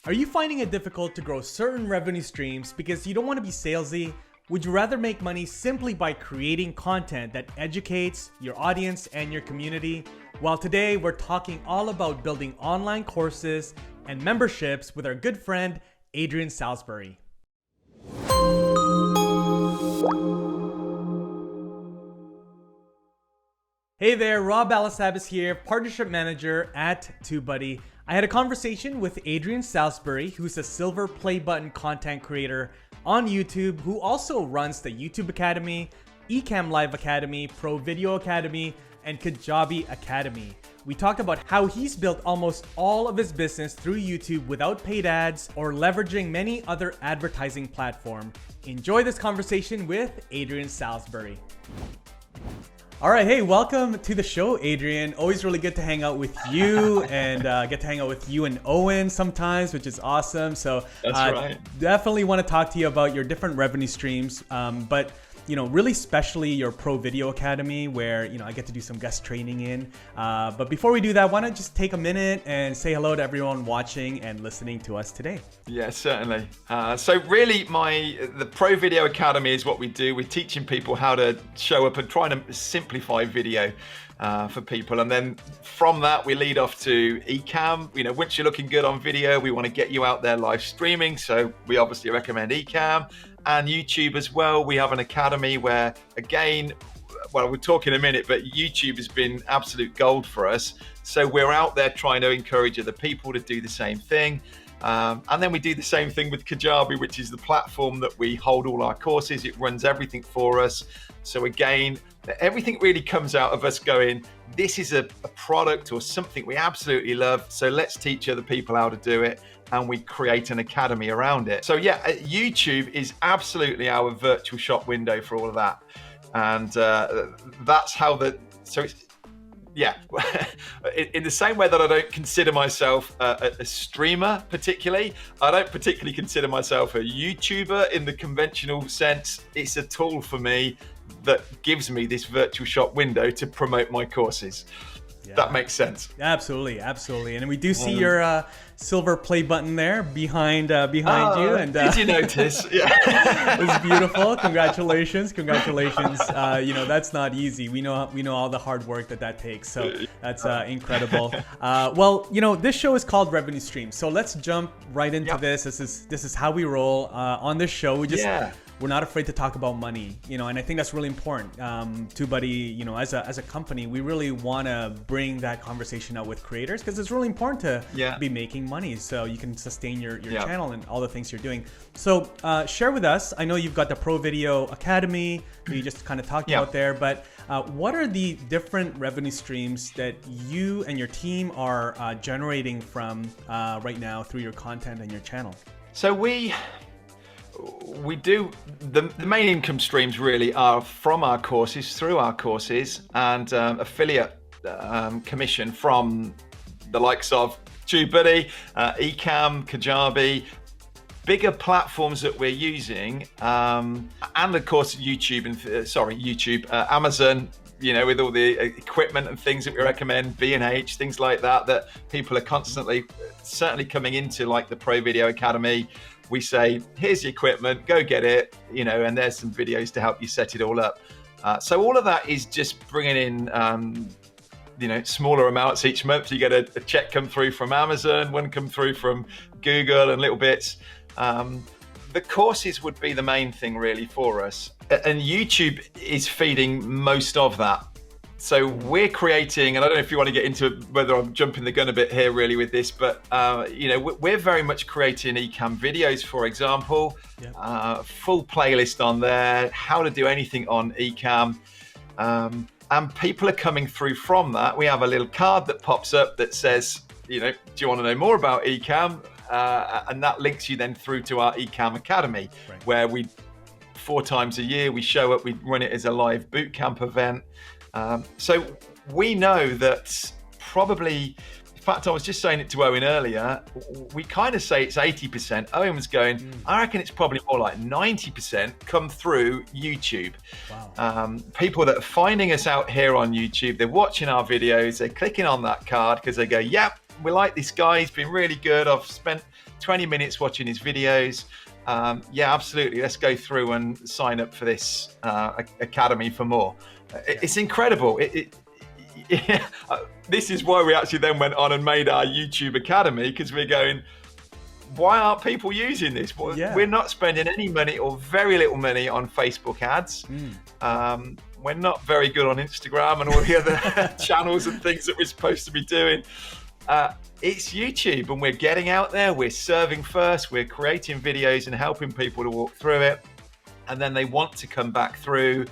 Are you finding it difficult to grow certain revenue streams because you don't want to be salesy? Would you rather make money simply by creating content that educates your audience and your community? Well, today we're talking all about building online courses and memberships with our good friend, Adrian Salisbury. Hey there, Rob Alasabas here, Partnership Manager at TubeBuddy. I had a conversation with Adrian Salisbury, who's a silver play button content creator on YouTube, who also runs the YouTube Academy, Ecamm Live Academy, Pro Video Academy, and Kajabi Academy. We talked about how he's built almost all of his business through YouTube without paid ads or leveraging many other advertising platforms. Enjoy this conversation with Adrian Salisbury. All right, hey, welcome to the show, Adrian. Always really good to hang out with you and get to hang out with you and Owen sometimes, which is awesome. So that's right. Definitely want to talk to you about your different revenue streams, but really especially your Pro Video Academy, where I get to do some guest training in. But before we do that, why don't you just take a minute and say hello to everyone watching and listening to us today? Yeah, certainly. So really, the Pro Video Academy is what we do. We're teaching people how to show up and trying to simplify video for people. And then from that, we lead off to Ecamm. Once you're looking good on video, we want to get you out there live streaming. So we obviously recommend Ecamm. And YouTube as well. We have an academy where, again, well, we'll talk in a minute, but YouTube has been absolute gold for us. So we're out there trying to encourage other people to do the same thing. And then we do the same thing with Kajabi, which is the platform that we hold all our courses. It runs everything for us. So again, everything really comes out of us going, this is a product or something we absolutely love. So let's teach other people how to do it. And we create an academy around it. So yeah, YouTube is absolutely our virtual shop window for all of that. And that's how in the same way that I don't consider myself a streamer particularly, I don't particularly consider myself a YouTuber in the conventional sense. It's a tool for me that gives me this virtual shop window to promote my courses. Yeah. That makes sense. Absolutely. And we do see your silver play button there behind you. And did you notice? Yeah, it's beautiful. Congratulations. That's not easy. We know all the hard work that takes. So that's incredible. Well, this show is called Revenue Stream. So let's jump right into this. This is how we roll on this show. We're not afraid to talk about money, and I think that's really important. TubeBuddy, as a company, we really want to bring that conversation out with creators because it's really important to be making money so you can sustain your channel and all the things you're doing. So share with us. I know you've got the Pro Video Academy that you just kind of talked about there, but what are the different revenue streams that you and your team are generating from right now through your content and your channel? So we do the main income streams really are from our courses, through our courses, and affiliate commission from the likes of TubeBuddy, Ecamm, Kajabi, bigger platforms that we're using, and of course YouTube Amazon. With all the equipment and things that we recommend, B&H, things like that people are constantly, certainly coming into, like the Pro Video Academy. We say, here's the equipment, go get it, and there's some videos to help you set it all up. So all of that is just bringing in, smaller amounts each month. You get a check come through from Amazon, one come through from Google, and little bits. The courses would be the main thing really for us. And YouTube is feeding most of that. So we're creating, and I don't know if you want to get into whether I'm jumping the gun a bit here really with this, but we're very much creating Ecamm videos, for example, full playlist on there, how to do anything on Ecamm. And people are coming through from that. We have a little card that pops up that says, do you want to know more about Ecamm? And that links you then through to our Ecamm Academy, where 4 times a year we show up, we run it as a live bootcamp event. So we know that probably, in fact, I was just saying it to Owen earlier, we kind of say it's 80%. Owen was going, I reckon it's probably more like 90% come through YouTube. Wow. People that are finding us out here on YouTube, they're watching our videos, they're clicking on that card because they go, yep, we like this guy. He's been really good. I've spent 20 minutes watching his videos. Yeah, absolutely. Let's go through and sign up for this academy for more. It's incredible. This is why we actually then went on and made our YouTube Academy, because we're going, why aren't people using this? Well, we're not spending any money or very little money on Facebook ads. We're not very good on Instagram and all the other channels and things that we're supposed to be doing. It's YouTube, and we're getting out there. We're serving first. We're creating videos and helping people to walk through it. And then they want to come back through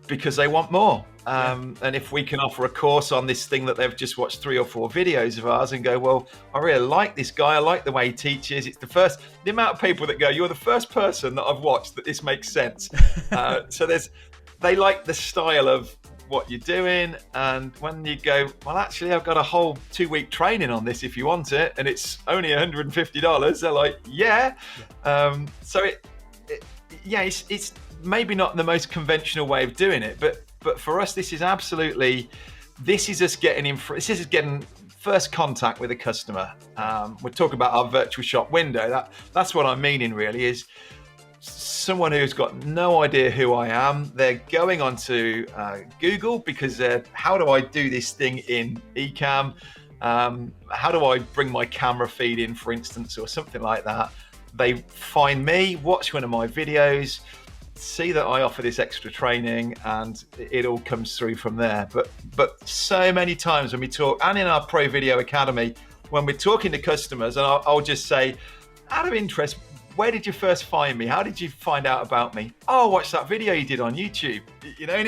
because they want more. And if we can offer a course on this thing that they've just watched 3 or 4 videos of ours and go, well, I really like this guy. I like the way he teaches. It's the amount of people that go, you're the first person that I've watched that this makes sense. So they like the style of what you're doing. And when you go, well, actually, I've got a whole 2-week training on this if you want it, and it's only $150, they're like, yeah. So it's maybe not the most conventional way of doing it, but for us, this is us getting this is getting first contact with a customer. We're talking about our virtual shop window. That's what I'm meaning, really, is someone who's got no idea who I am. They're going onto Google because how do I do this thing in Ecamm? How do I bring my camera feed in, for instance, or something like that? They find me, watch one of my videos, see that I offer this extra training, and it all comes through from there. But so many times when we talk, and in our Pro Video Academy, when we're talking to customers, and I'll just say, out of interest, where did you first find me? How did you find out about me? Oh, watch that video you did on YouTube. You know, and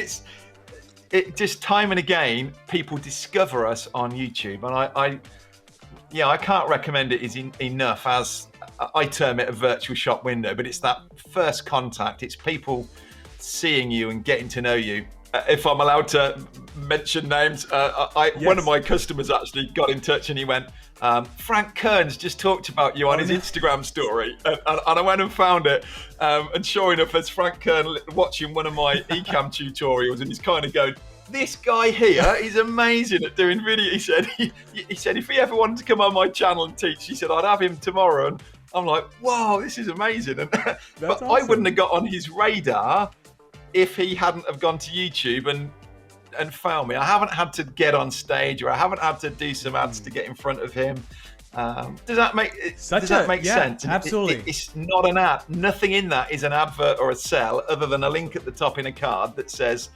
it just time and again, people discover us on YouTube, and I can't recommend it enough. As I term it a virtual shop window, but it's that first contact. It's people seeing you and getting to know you. If I'm allowed to mention names, one of my customers actually got in touch and he went, Frank Kearns just talked about you on his Instagram story. And I went and found it. And sure enough, there's Frank Kearns watching one of my Ecamm tutorials, and he's kind of going, this guy here is amazing at doing video. He said if he ever wanted to come on my channel and teach, he said I'd have him tomorrow. And I'm like, wow, this is amazing. And but awesome. I wouldn't have got on his radar if he hadn't have gone to YouTube and found me. I haven't had to get on stage, or I haven't had to do some ads to get in front of him. Does that make sense? Absolutely. It's not an ad. Nothing in that is an advert or a sell, other than a link at the top in a card that says,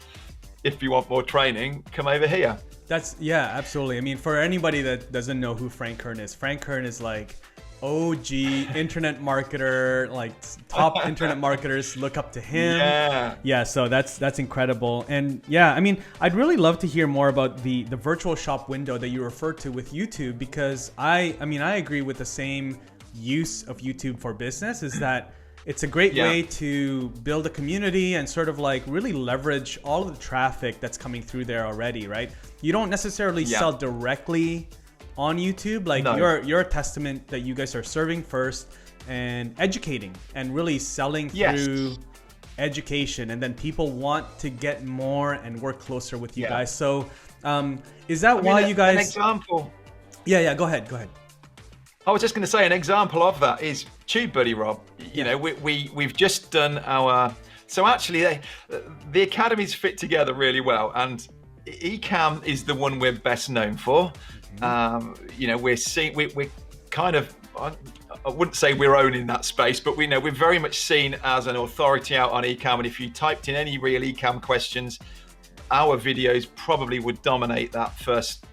if you want more training, come over here. Absolutely. I mean, for anybody that doesn't know who Frank Kern is like OG internet marketer, like top internet marketers look up to him. Yeah, so that's incredible. And yeah, I mean, I'd really love to hear more about the virtual shop window that you refer to with YouTube, because I agree with the same use of YouTube for business, is that it's a great way to build a community and sort of like really leverage all of the traffic that's coming through there already, right? You don't necessarily sell directly on YouTube. Like you're a testament that you guys are serving first and educating and really selling through education, and then people want to get more and work closer with you guys. So is that why you guys... An example. Yeah, go ahead. I was just going to say, an example of that is TubeBuddy, Rob. You know, we've just done our... So actually, the academies fit together really well, and Ecamm is the one we're best known for. You know, we're kind of, I wouldn't say we're owning that space, but we're very much seen as an authority out on Ecamm. And if you typed in any real Ecamm questions, our videos probably would dominate that first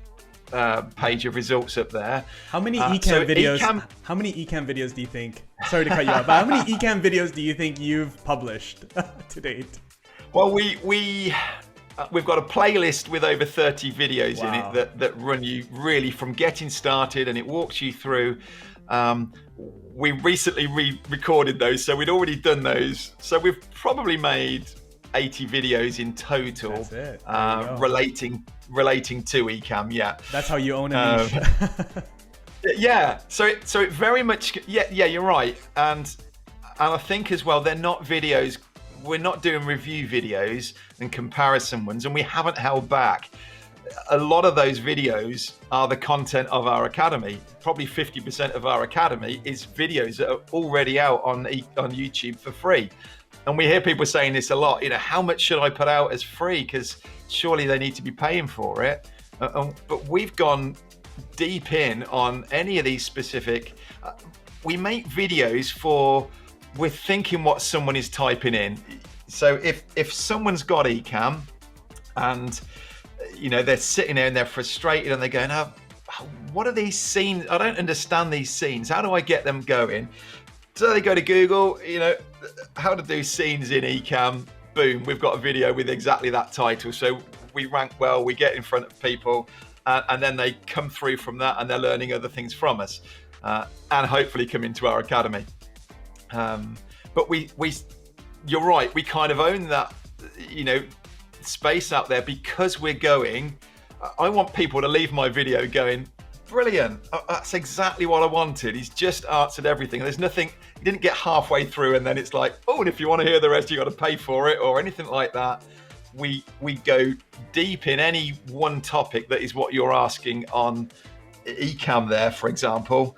page of results up there. How many Ecamm videos do you think? Sorry to cut you off, but how many Ecamm videos do you think you've published to date? Well, we've got a playlist with over 30 videos in it that run you really from getting started, and it walks you through. We recently re-recorded those, so we'd already done those. So we've probably made 80 videos in total. That's it. Relating to Ecamm. Yeah. That's how you own a niche. Yeah. So it very much. Yeah. You're right. And I think as well, they're not videos. We're not doing review videos and comparison ones, and we haven't held back. a lot of those videos are the content of our academy. Probably 50% of our academy is videos that are already out on YouTube for free. And we hear people saying this a lot, how much should I put out as free? Because surely they need to be paying for it. But we've gone deep in on any of these specific, we make videos we're thinking what someone is typing in. So if someone's got Ecamm and they're sitting there and they're frustrated and they're going, oh, what are these scenes? I don't understand these scenes. How do I get them going? So they go to Google, how to do scenes in Ecamm. Boom, we've got a video with exactly that title. So we rank well, we get in front of people, and then they come through from that and they're learning other things from us, and hopefully come into our academy. But you're right, we kind of own that, space out there because we're going. I want people to leave my video going, brilliant, that's exactly what I wanted. He's just answered everything. There's nothing, he didn't get halfway through and then it's like, oh, and if you want to hear the rest, you got to pay for it or anything like that. We go deep in any one topic that is what you're asking on Ecamm there, for example.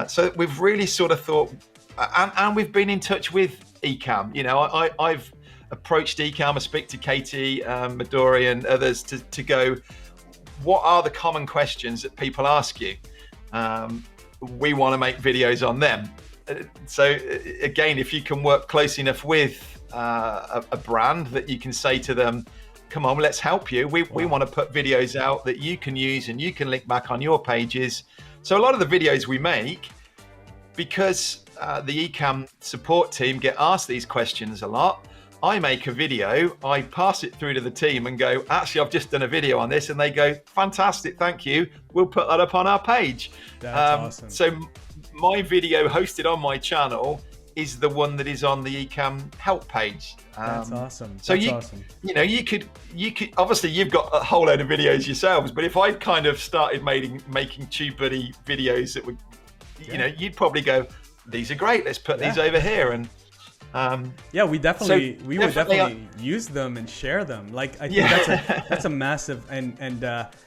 So we've really sort of thought, and we've been in touch with Ecamm. I've approached Ecamm, I speak to Katie, Midori and others to go, what are the common questions that people ask you? We want to make videos on them. So again, if you can work close enough with a brand that you can say to them, come on, let's help you. We want to put videos out that you can use and you can link back on your pages. So a lot of the videos we make, because the Ecamm support team get asked these questions a lot, I make a video, I pass it through to the team and go, actually, I've just done a video on this. And they go, fantastic, thank you. We'll put that up on our page. That's awesome. So my video hosted on my channel is the one that is on the Ecamm help page. That's awesome. That's awesome. You could, obviously you've got a whole load of videos yourselves, but if I kind of started making TubeBuddy videos that would, you'd probably go, these are great, let's put these over here. And we would definitely use them and share them. Like I think that's a massive and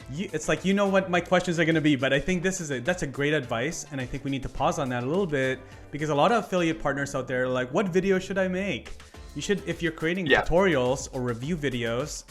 it's like what my questions are going to be, but I think that's a great advice, and I think we need to pause on that a little bit because a lot of affiliate partners out there are like, what video should I make? You should, if you're creating tutorials or review videos,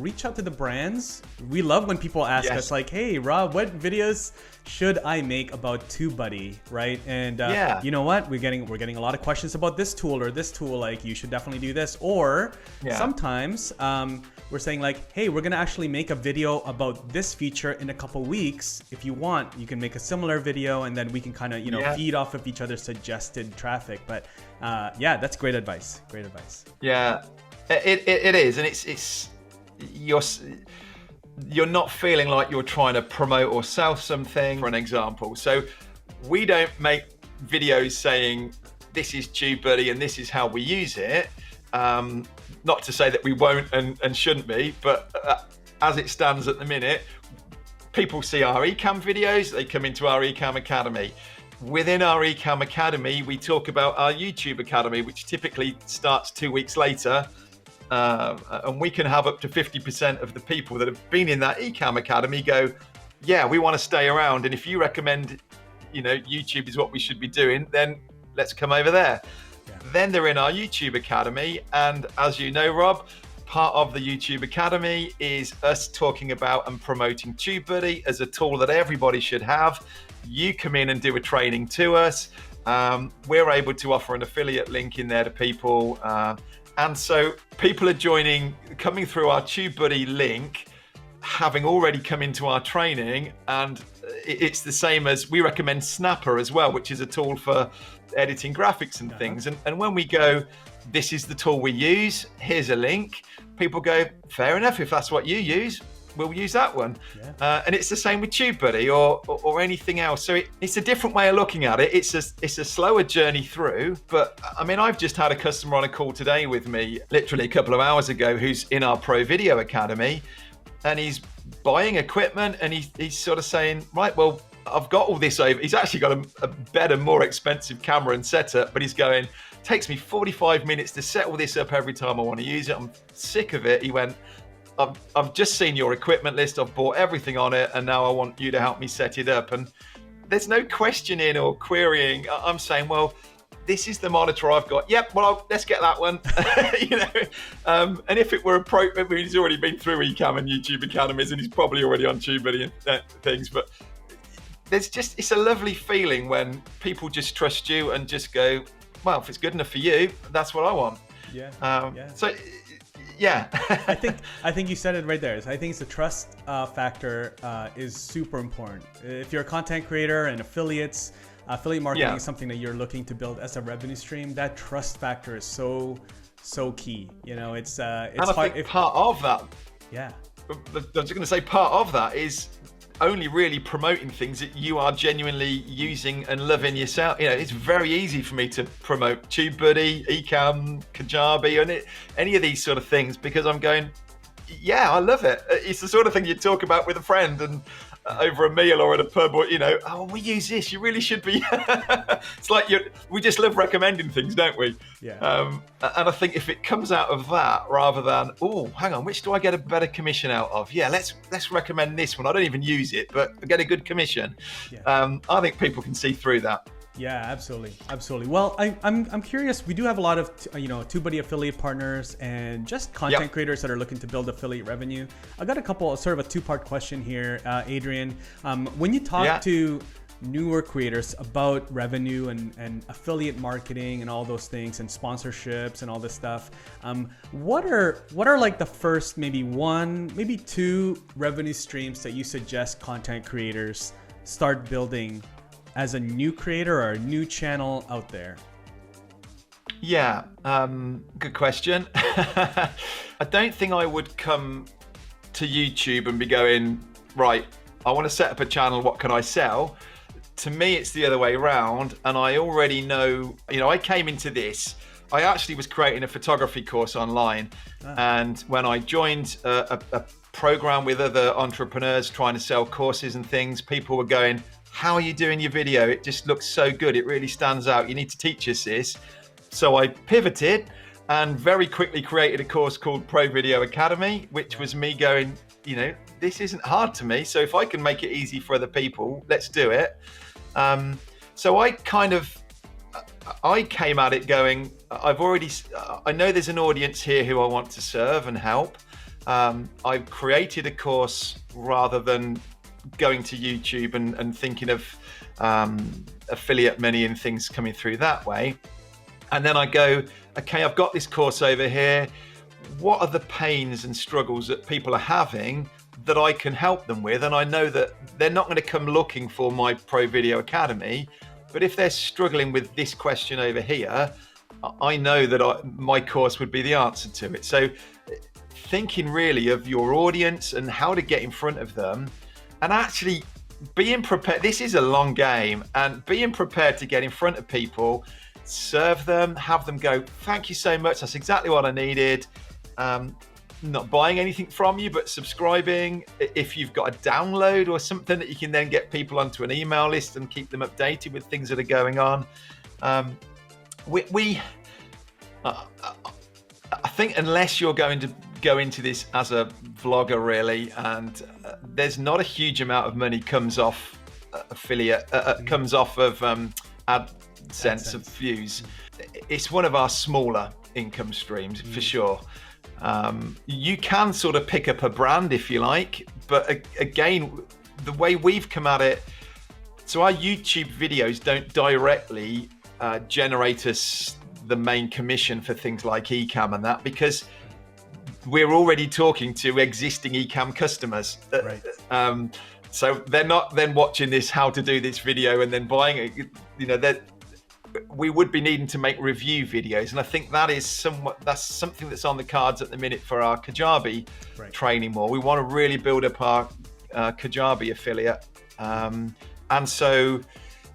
reach out to the brands. We love when people ask us like, hey, Rob, what videos should I make about TubeBuddy, right? And you know what? We're getting a lot of questions about this tool or this tool. Like, you should definitely do this. Or sometimes we're saying like, hey, we're gonna actually make a video about this feature in a couple weeks. If you want, you can make a similar video, and then we can kind of feed off of each other's suggested traffic. But that's great advice. Great advice. Yeah, it is, and it's you're not feeling like you're trying to promote or sell something, for an example. So we don't make videos saying this is TubeBuddy and this is how we use it. Not to say that we won't and shouldn't be, but as it stands at the minute, people see our Ecamm videos, they come into our Ecamm Academy. Within our Ecamm Academy, we talk about our YouTube Academy, which typically starts 2 weeks later. And we can have up to 50% of the people that have been in that Ecamm Academy go, yeah, we want to stay around. And if you recommend, YouTube is what we should be doing, then let's come over there. Yeah. Then they're in our YouTube Academy. And as you know, Rob, part of the YouTube Academy is us talking about and promoting TubeBuddy as a tool that everybody should have. You come in and do a training to us. We're able to offer an affiliate link in there to people. And so people are coming through our TubeBuddy link, having already come into our training. And it's the same as we recommend Snapper as well, which is a tool for editing graphics and things. And when we go, this is the tool we use, here's a link, people go, fair enough, if that's what you use, we'll use that one. Yeah. And it's the same with TubeBuddy or anything else. So it's a different way of looking at it. It's a slower journey through. But I mean, I've just had a customer on a call today with me, literally a couple of hours ago, who's in our Pro Video Academy, and he's buying equipment, and he's sort of saying, right, well, I've got all this over. He's actually got a better, more expensive camera and setup, but he's going, takes me 45 minutes to set all this up every time I want to use it. I'm sick of it. He went, I've just seen your equipment list. I've bought everything on it, and now I want you to help me set it up. And there's no questioning or querying. I'm saying, well, this is the monitor I've got. Yep, well, let's get that one. And if it were appropriate, I mean, he's already been through Ecamm and YouTube Academies, and he's probably already on TubeBuddy and things. But it's a lovely feeling when people just trust you and just go, well, if it's good enough for you, that's what I want. So, yeah. I think you said it right there. I think it's the trust factor is super important. If you're a content creator and affiliate marketing is something that you're looking to build as a revenue stream, that trust factor is so key. It's and I think part of that. Yeah. I was just going to say part of that is only really promoting things that you are genuinely using and loving yourself. It's very easy for me to promote TubeBuddy, Ecamm, Kajabi, and any of these sort of things because I'm going, yeah, I love it. It's the sort of thing you talk about with a friend and over a meal or at a pub, or oh, we use this. You really should be. It's like we just love recommending things, don't we? Yeah. And I think if it comes out of that rather than, oh, hang on, which do I get a better commission out of? Yeah, let's recommend this one. I don't even use it, but I get a good commission. Yeah. I think people can see through that. Yeah, absolutely. Well, I'm curious. We do have a lot of TubeBuddy affiliate partners and just content creators that are looking to build affiliate revenue. I got a couple, sort of a two-part question here, Adrian. When you talk to newer creators about revenue and affiliate marketing and all those things and sponsorships and all this stuff, what are like the first maybe one, maybe two revenue streams that you suggest content creators start building as a new creator or a new channel out there? Yeah, good question. I don't think I would come to YouTube and be going, right, I want to set up a channel, what can I sell? To me, it's the other way around. And I already know, I came into this, I actually was creating a photography course online. And when I joined a program with other entrepreneurs trying to sell courses and things, people were going, how are you doing your video? It just looks so good. It really stands out. You need to teach us this. So I pivoted and very quickly created a course called Pro Video Academy, which was me going, this isn't hard to me. So if I can make it easy for other people, let's do it. So I came at it going, I know there's an audience here who I want to serve and help. I've created a course rather than going to YouTube and thinking of affiliate money and things coming through that way. And then I go, okay, I've got this course over here. What are the pains and struggles that people are having that I can help them with? And I know that they're not going to come looking for my Pro Video Academy, but if they're struggling with this question over here, I know that my course would be the answer to it. So thinking really of your audience and how to get in front of them, and actually being prepared. This is a long game, and being prepared to get in front of people, serve them, have them go, thank you so much, that's exactly what I needed. Not buying anything from you, but subscribing. If you've got a download or something that you can then get people onto an email list and keep them updated with things that are going on. I think unless you're going to go into this as a vlogger really, and there's not a huge amount of money comes off affiliate, comes off of AdSense of views. It's one of our smaller income streams for sure. You can sort of pick up a brand if you like, but again, the way we've come at it, so our YouTube videos don't directly generate us the main commission for things like Ecamm and that, because we're already talking to existing Ecamm customers. Right. So they're not then watching this how to do this video and then buying it. That we would be needing to make review videos, and I think that's something that's on the cards at the minute for our Kajabi training more. We want to really build up our Kajabi affiliate, and so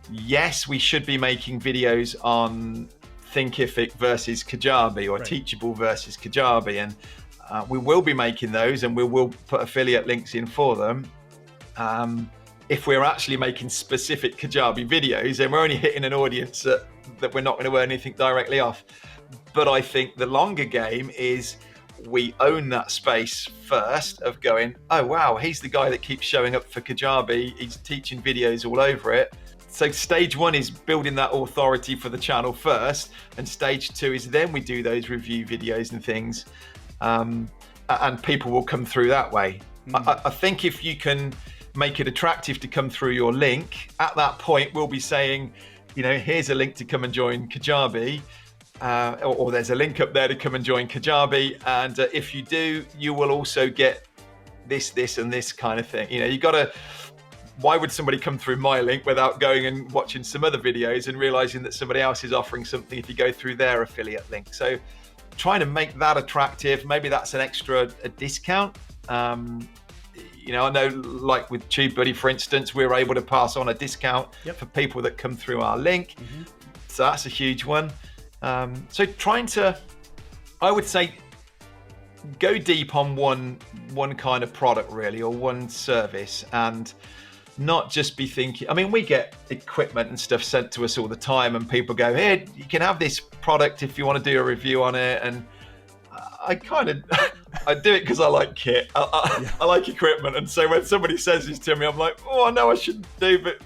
yes, we should be making videos on Thinkific versus Kajabi or Teachable versus Kajabi, and we will be making those, and we will put affiliate links in for them. If we're actually making specific Kajabi videos, then we're only hitting an audience that we're not going to earn anything directly off. But I think the longer game is we own that space first of going, oh wow, he's the guy that keeps showing up for Kajabi, he's teaching videos all over it. So stage one is building that authority for the channel first, and stage two is then we do those review videos and things, and people will come through that way. I think if you can make it attractive to come through your link, at that point we'll be saying, you know, here's a link to come and join Kajabi, or there's a link up there to come and join Kajabi, and if you do, you will also get this and this kind of thing. You know, you got to, why would somebody come through my link without going and watching some other videos and realizing that somebody else is offering something if you go through their affiliate link? So trying to make that attractive, maybe that's an extra discount. You know, I know like with TubeBuddy, for instance, we're able to pass on a discount for people that come through our link. So that's a huge one. So trying to, I would say, go deep on one kind of product really, or one service, and not just be thinking, I mean, we get equipment and stuff sent to us all the time, and people go, here, you can have this product if you want to do a review on it. And I kind of, I do it because I like kit. I like equipment. And so when somebody says this to me, I'm like, oh, I know I shouldn't do, but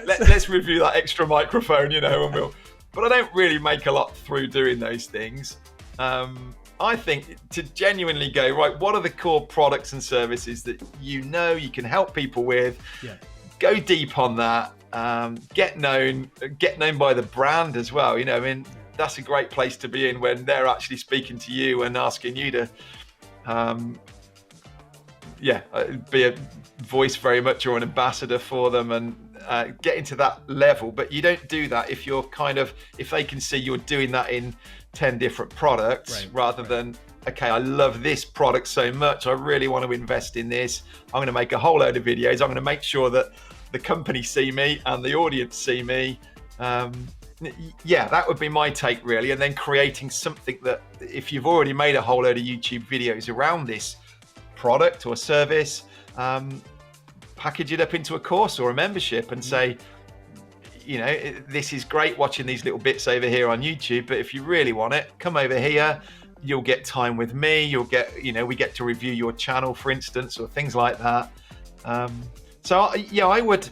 let's review that extra microphone, you know, and we'll, but I don't really make a lot through doing those things. I think to genuinely go, right, what are the core products and services that you know you can help people with? Go deep on that. Get known by the brand as well. You know, I mean, that's a great place to be in when they're actually speaking to you and asking you to, be a voice very much, or an ambassador for them, and get into that level. But you don't do that if you're kind of, if they can see you're doing that in 10 different products, rather than, okay, I love this product so much, I really want to invest in this, I'm going to make a whole load of videos, I'm going to make sure that the company see me and the audience see me. That would be my take really. And then creating something that, if you've already made a whole load of YouTube videos around this product or service, package it up into a course or a membership and say, you know, this is great watching these little bits over here on YouTube, but if you really want it, come over here, you'll get time with me, you'll get, you know, we get to review your channel, for instance, or things like that. So yeah, I would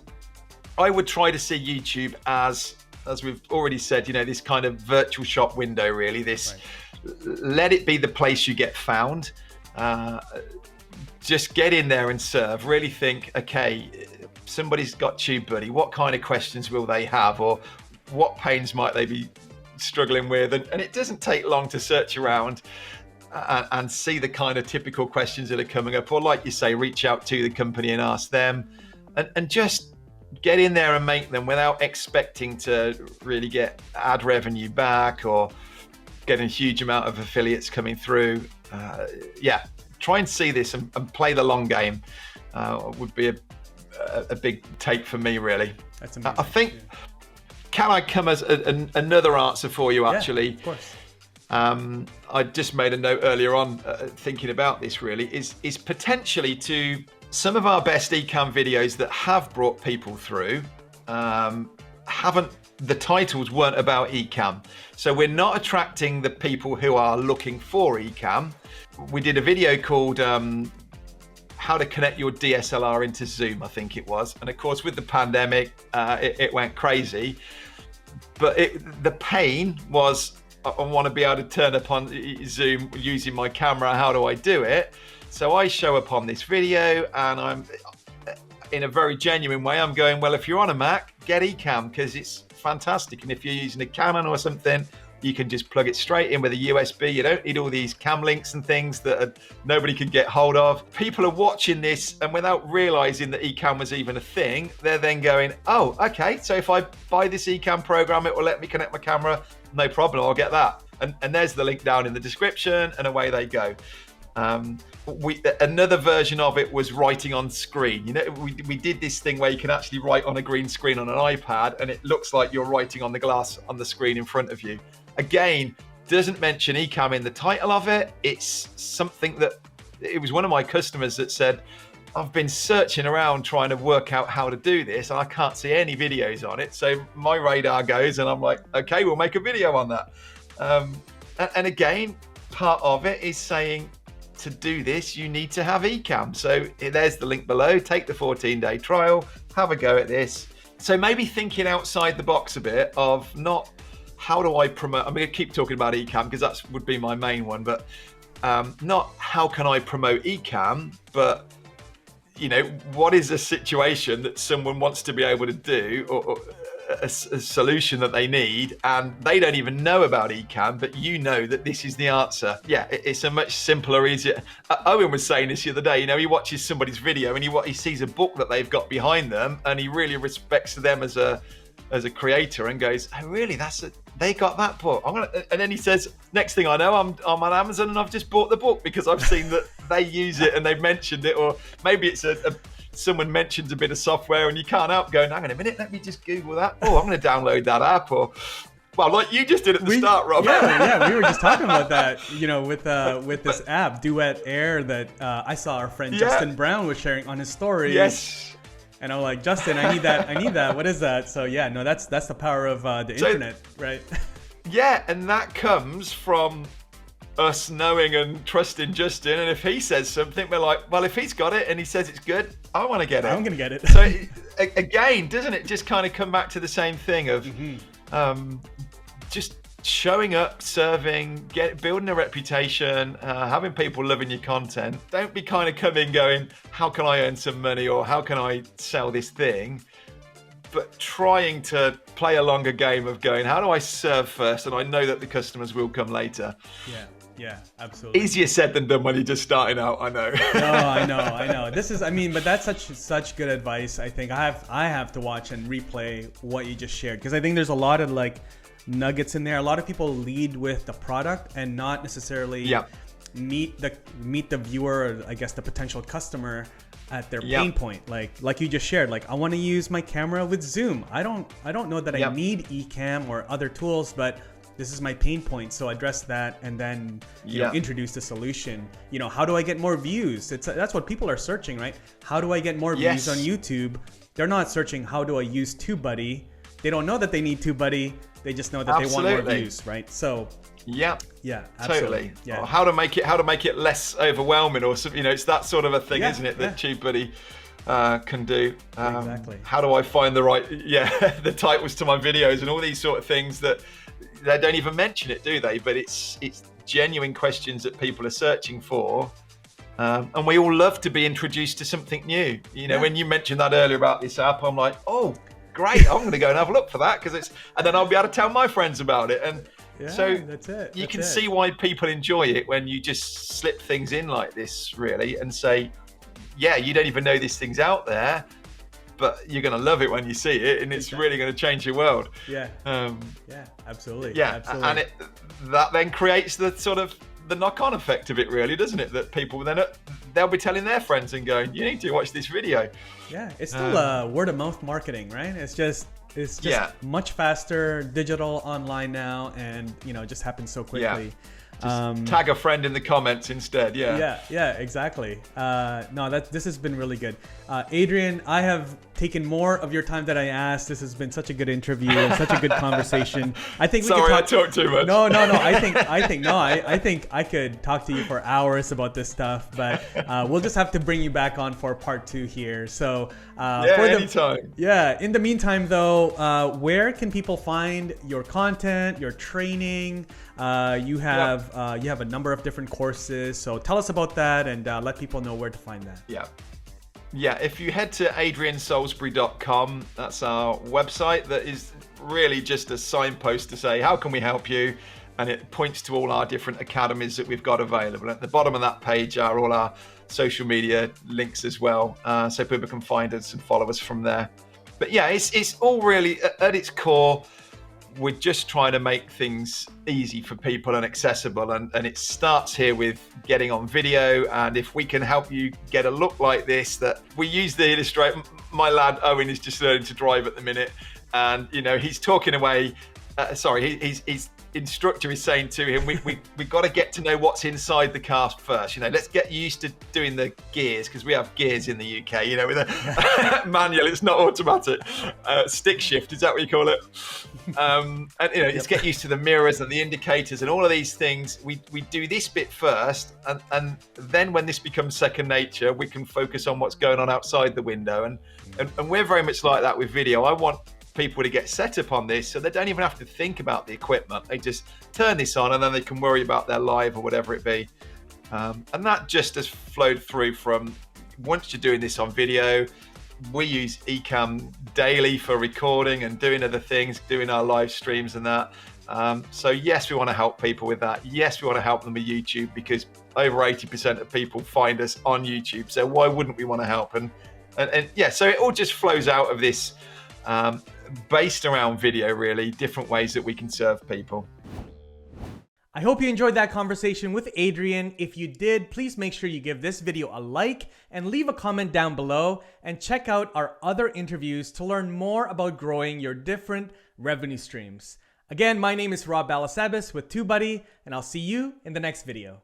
try to see YouTube as we've already said, you know, this kind of virtual shop window, really. This, let it be the place you get found. Just get in there and serve. Really think, okay, somebody's got TubeBuddy. What kind of questions will they have, or what pains might they be struggling with? And it doesn't take long to search around and see the kind of typical questions that are coming up, or like you say, reach out to the company and ask them, and just get in there and make them without expecting to really get ad revenue back or get a huge amount of affiliates coming through. Try and see this and play the long game would be a big take for me, really. That's amazing. I think, can I come as another answer for you, actually? Yeah, of course. I just made a note earlier on thinking about this, really, is potentially to some of our best eCam videos that have brought people through, the titles weren't about eCam. So we're not attracting the people who are looking for eCam. We did a video called how to connect your DSLR into Zoom, I think it was. And of course, with the pandemic, it went crazy. But the pain was, I want to be able to turn up on Zoom using my camera. How do I do it? So I show up on this video, and I'm, in a very genuine way, I'm going, well, if you're on a Mac, get eCam, because it's fantastic. And if you're using a Canon or something, you can just plug it straight in with a USB. You don't need all these cam links and things that nobody can get hold of. People are watching this, and without realizing that eCam was even a thing, they're then going, oh, okay, so if I buy this eCam program, it will let me connect my camera. No problem, I'll get that. And there's the link down in the description, and away they go. Another version of it was writing on screen. You know, we did this thing where you can actually write on a green screen on an iPad, and it looks like you're writing on the glass on the screen in front of you. Again, doesn't mention eCam in the title of it. It's something that, it was one of my customers that said, I've been searching around trying to work out how to do this, and I can't see any videos on it. So my radar goes, and I'm like, okay, we'll make a video on that. And again, part of it is saying, to do this, you need to have Ecamm. So there's the link below. Take the 14-day trial, have a go at this. So maybe thinking outside the box a bit of not how do I promote. I'm going to keep talking about Ecamm because that would be my main one, but not how can I promote Ecamm, but what is a situation that someone wants to be able to do, or a solution that they need, and they don't even know about Ecamm, but that this is the answer. Yeah, it's a much simpler, easier. Owen was saying this the other day. He watches somebody's video and he sees a book that they've got behind them, and he really respects them as a creator and goes, "Oh, really? They got that book." And then he says, "Next thing I know, I'm on Amazon and I've just bought the book because I've seen that they use it and they've mentioned it." Or maybe it's someone mentions a bit of software and you can't help going, "Hang on a minute, let me just Google that. Oh, I'm going to download that app." Or, well, like you just did at the start, Rob. Yeah, we were just talking about that, with this app, Duet Air, that I saw our friend Justin Brown was sharing on his stories. Yes. And I'm like, "Justin, I need that. What is that?" So yeah, no, that's the power of the internet, right? Yeah, and that comes from us knowing and trusting Justin. And if he says something, we're like, well, if he's got it and he says it's good, I want to get it. I'm gonna get it. So again, doesn't it just kind of come back to the same thing of just showing up, serving, building a reputation, having people loving your content. Don't be kind of coming going, how can I earn some money, or how can I sell this thing? But trying to play a longer game of going, how do I serve first? And I know that the customers will come later. Yeah, absolutely. Easier said than done when you're just starting out, I know. No, I know. But that's such good advice. I think I have to watch and replay what you just shared, because I think there's a lot of nuggets in there. A lot of people lead with the product and not necessarily meet the viewer, or I guess the potential customer at their pain point. Like you just shared, I want to use my camera with Zoom. I don't know that I need Ecamm or other tools, but this is my pain point. So address that, and then introduce the solution. How do I get more views? That's what people are searching, right? How do I get more views on YouTube? They're not searching how do I use TubeBuddy. They don't know that they need TubeBuddy. They just know that they want more views, right? So yeah, absolutely. Totally. Yeah. How to make it less overwhelming, or it's that sort of a thing, isn't it? That TubeBuddy can do. Exactly. How do I find the right the titles to my videos and all these sort of things that they don't even mention it, do they? But it's genuine questions that people are searching for. And we all love to be introduced to something new. When you mentioned that earlier about this app, I'm like, oh, great, I'm going to go and have a look for that, and then I'll be able to tell my friends about it. And so that's it. You can see why people enjoy it when you just slip things in like this, really, and say, yeah, you don't even know this thing's out there, but you're going to love it when you see it, and it's really going to change your world. Yeah, absolutely. Yeah, absolutely. And that then creates the sort of the knock-on effect of it, really, doesn't it? That people then they'll be telling their friends and going, "You need to watch this video." Yeah, it's still word-of-mouth marketing, right? It's just much faster, digital, online now, and just happens so quickly. Just tag a friend in the comments instead. Yeah, exactly. This has been really good. Adrian, I have taken more of your time than I asked. This has been such a good interview and such a good conversation. I think I talk too much. No. I think I could talk to you for hours about this stuff, but we'll just have to bring you back on for part 2 here. So anytime. Yeah. In the meantime, though, where can people find your content, your training? You have a number of different courses, so tell us about that and let people know where to find that. Yeah, if you head to adriansalisbury.com, that's our website that is really just a signpost to say, how can we help you? And it points to all our different academies that we've got available. At the bottom of that page are all our social media links as well, so people can find us and follow us from there. But yeah, it's all really, at its core, we're just trying to make things easy for people and accessible, and it starts here with getting on video. And if we can help you get a look like this, that we use the Illustrator. My lad Owen is just learning to drive at the minute, and he's talking away. He's instructor is saying to him, we got to get to know what's inside the car first. Let's get used to doing the gears, because we have gears in the UK. With a manual, it's not automatic. Stick shift, is that what you call it? And let's get used to the mirrors and the indicators and all of these things. We do this bit first, and then when this becomes second nature, we can focus on what's going on outside the window. And we're very much like that with video. I want people to get set up on this so they don't even have to think about the equipment. They just turn this on and then they can worry about their live or whatever it be. And that just has flowed through from once you're doing this on video. We use Ecamm daily for recording and doing other things, doing our live streams and that. So yes, we want to help people with that. Yes, we want to help them with YouTube, because over 80% of people find us on YouTube. So why wouldn't we want to help? And yeah, so it all just flows out of this, based around video, really, different ways that we can serve people. I hope you enjoyed that conversation with Adrian. If you did, please make sure you give this video a like and leave a comment down below, and check out our other interviews to learn more about growing your different revenue streams. Again, my name is Rob Balasabas with TubeBuddy, and I'll see you in the next video.